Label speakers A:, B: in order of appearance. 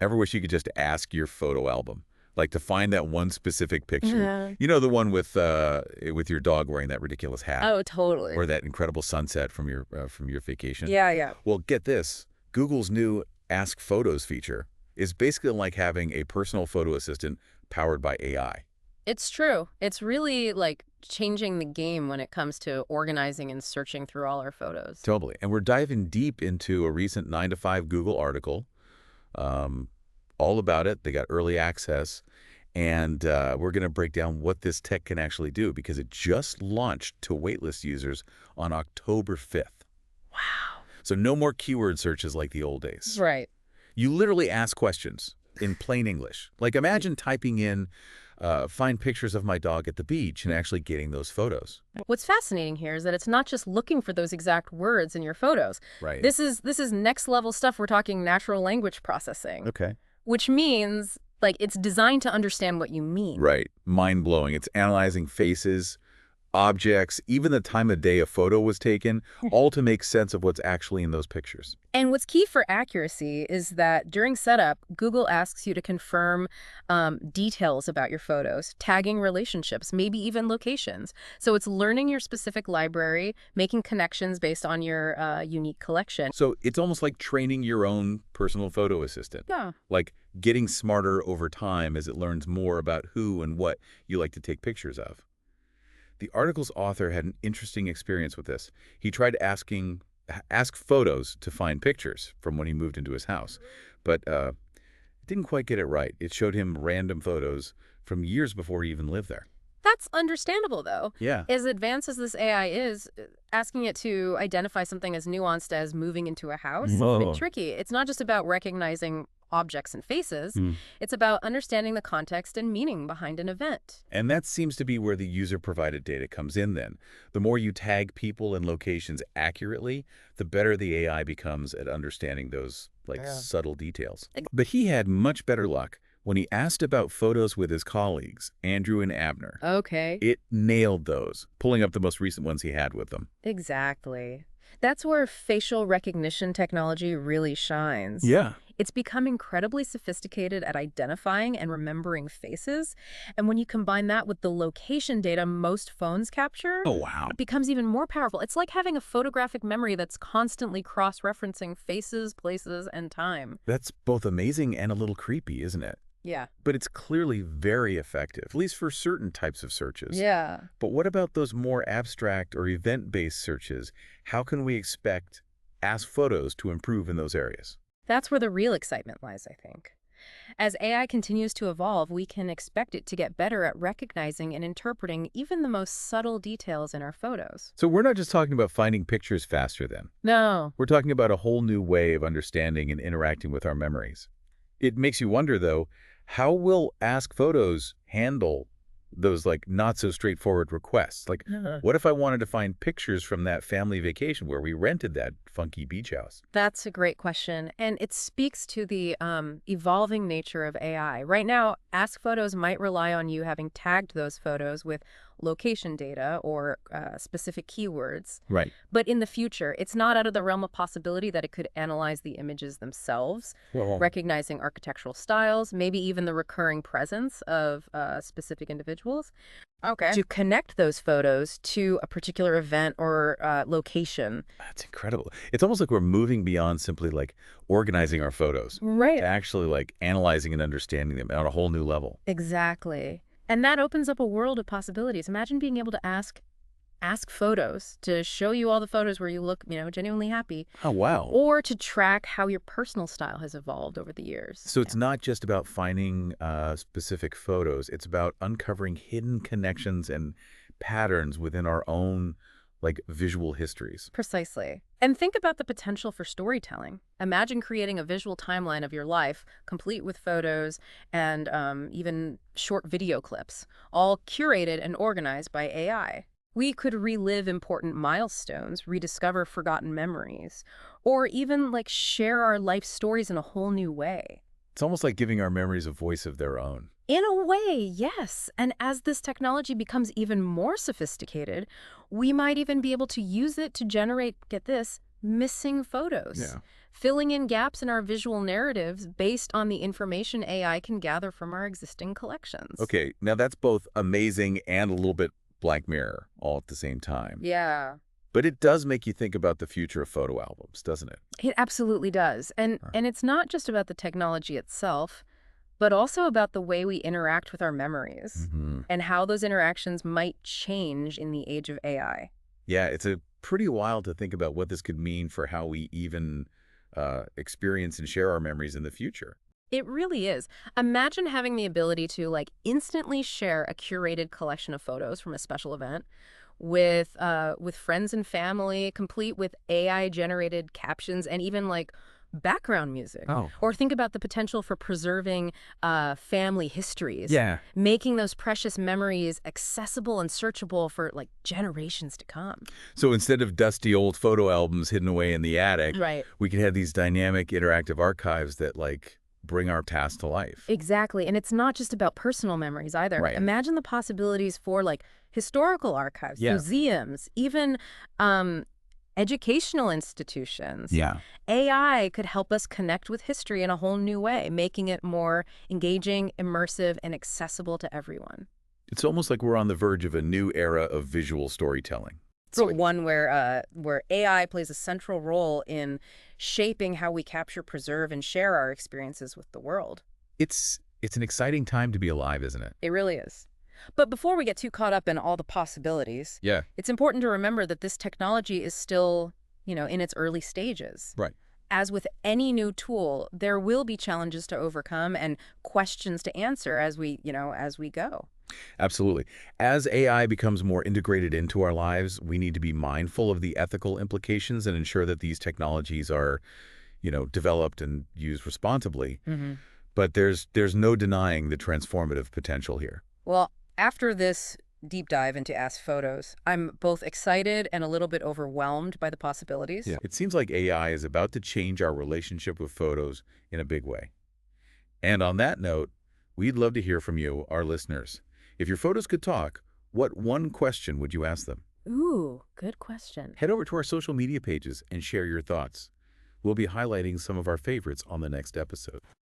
A: Ever wish you could just ask your photo album, like to find that one specific picture?
B: Yeah.
A: You know, the one with your dog wearing that ridiculous hat,
B: Oh, totally.
A: or that incredible sunset from your vacation.
B: Yeah, yeah.
A: Well, get this. Google's new Ask Photos feature is basically like having a personal photo assistant powered by AI.
B: It's true. It's really like changing the game when it comes to organizing and searching through all our photos.
A: Totally. And we're diving deep into a recent 9 to 5 Google article, um, all about it. They got early access. And we're going to break down what this tech can actually do because it just launched to waitlist users on October 5th.
B: Wow.
A: So no more keyword searches like the old days.
B: Right.
A: You literally ask questions in plain English. Like imagine typing in, find pictures of my dog at the beach and actually getting those photos.
B: What's fascinating here is that it's not just looking for those exact words in your photos.
A: Right.
B: This is next level stuff. We're talking natural language processing,
A: Okay.
B: which means like it's designed to understand what you mean.
A: Right. Mind-blowing. It's analyzing faces, objects, even the time of day a photo was taken, all to make sense of what's actually in those pictures.
B: And what's key for accuracy is that during setup, Google asks you to confirm details about your photos, tagging relationships, maybe even locations. So it's learning your specific library, making connections based on your unique collection.
A: So it's almost like training your own personal photo assistant.
B: Yeah.
A: Like getting smarter over time as it learns more about who and what you like to take pictures of. The article's author had an interesting experience with this. He tried ask photos to find pictures from when he moved into his house, but didn't quite get it right. It showed him random photos from years before he even lived there.
B: That's understandable, though.
A: Yeah.
B: As advanced as this AI is, asking it to identify something as nuanced as moving into a house is a bit tricky. It's not just about recognizing objects and faces. It's about understanding the context and meaning behind an event.
A: And that seems to be where the user-provided data comes in then. The more you tag people and locations accurately, the better the AI becomes at understanding those subtle details. But he had much better luck when he asked about photos with his colleagues, Andrew and Abner.
B: Okay.
A: It nailed those, pulling up the most recent ones he had with them.
B: Exactly. That's where facial recognition technology really shines.
A: Yeah.
B: It's become incredibly sophisticated at identifying and remembering faces. And when you combine that with the location data most phones capture,
A: Oh, wow.
B: it becomes even more powerful. It's like having a photographic memory that's constantly cross-referencing faces, places, and time.
A: That's both amazing and a little creepy, isn't it?
B: Yeah.
A: But it's clearly very effective, at least for certain types of searches.
B: Yeah.
A: But what about those more abstract or event-based searches? How can we expect Ask Photos to improve in those areas?
B: That's where the real excitement lies, I think. As AI continues to evolve, we can expect it to get better at recognizing and interpreting even the most subtle details in our photos.
A: So we're not just talking about finding pictures faster then.
B: No.
A: We're talking about a whole new way of understanding and interacting with our memories. It makes you wonder, though, how will Ask Photos handle those not so straightforward requests? Like, what if I wanted to find pictures from that family vacation where we rented that funky beach house?
B: That's a great question, and it speaks to the evolving nature of AI. Right now, Ask Photos might rely on you having tagged those photos with location data or specific keywords.
A: Right.
B: But in the future, it's not out of the realm of possibility that it could analyze the images themselves, recognizing architectural styles, maybe even the recurring presence of specific individuals. Okay. To connect those photos to a particular event or location.
A: That's incredible. It's almost like we're moving beyond simply organizing our photos.
B: Right.
A: To actually analyzing and understanding them on a whole new level.
B: Exactly. And that opens up a world of possibilities. Imagine being able to ask Photos to show you all the photos where you look, genuinely happy.
A: Oh, wow.
B: Or to track how your personal style has evolved over the years.
A: So it's not just about finding specific photos. It's about uncovering hidden connections and patterns within our own visual histories.
B: Precisely. And think about the potential for storytelling. Imagine creating a visual timeline of your life, complete with photos and even short video clips, all curated and organized by AI. We could relive important milestones, rediscover forgotten memories, or even share our life stories in a whole new way.
A: It's almost like giving our memories a voice of their own.
B: In a way, yes. And as this technology becomes even more sophisticated, we might even be able to use it to generate, get this, missing photos,
A: Yeah.
B: filling in gaps in our visual narratives based on the information AI can gather from our existing collections.
A: Okay, now that's both amazing and a little bit Black Mirror all at the same time.
B: Yeah.
A: But it does make you think about the future of photo albums, doesn't it?
B: It absolutely does. And
A: Huh.
B: and it's not just about the technology itself, but also about the way we interact with our memories
A: Hmm.
B: and how those interactions might change in the age of AI.
A: Yeah, it's a pretty wild to think about what this could mean for how we even experience and share our memories in the future.
B: It really is. Imagine having the ability to instantly share a curated collection of photos from a special event with friends and family, complete with AI generated captions and even background music.
A: Oh,
B: Or think about the potential for preserving family histories,
A: yeah.
B: making those precious memories accessible and searchable for generations to come.
A: So instead of dusty old photo albums hidden away in the attic,
B: Right.
A: we could have these dynamic interactive archives that bring our past to life.
B: Exactly. And it's not just about personal memories either.
A: Right.
B: Imagine the possibilities for historical archives,
A: Yeah.
B: museums, even um, educational institutions.
A: Yeah.
B: AI could help us connect with history in a whole new way, making it more engaging, immersive, and accessible to everyone.
A: It's almost like we're on the verge of a new era of visual storytelling.
B: So one where AI plays a central role in shaping how we capture, preserve, and share our experiences with the world.
A: It's an exciting time to be alive, isn't it?
B: It really is. But before we get too caught up in all the possibilities,
A: Yeah.
B: it's important to remember that this technology is still, in its early stages.
A: Right.
B: As with any new tool, there will be challenges to overcome and questions to answer as we go.
A: Absolutely. As AI becomes more integrated into our lives, we need to be mindful of the ethical implications and ensure that these technologies are, developed and used responsibly.
B: Hmm.
A: But there's no denying the transformative potential here.
B: Well, after this deep dive into Ask Photos, I'm both excited and a little bit overwhelmed by the possibilities.
A: Yeah. It seems like AI is about to change our relationship with photos in a big way. And on that note, we'd love to hear from you, our listeners. If your photos could talk, what one question would you ask them?
B: Ooh, good question.
A: Head over to our social media pages and share your thoughts. We'll be highlighting some of our favorites on the next episode.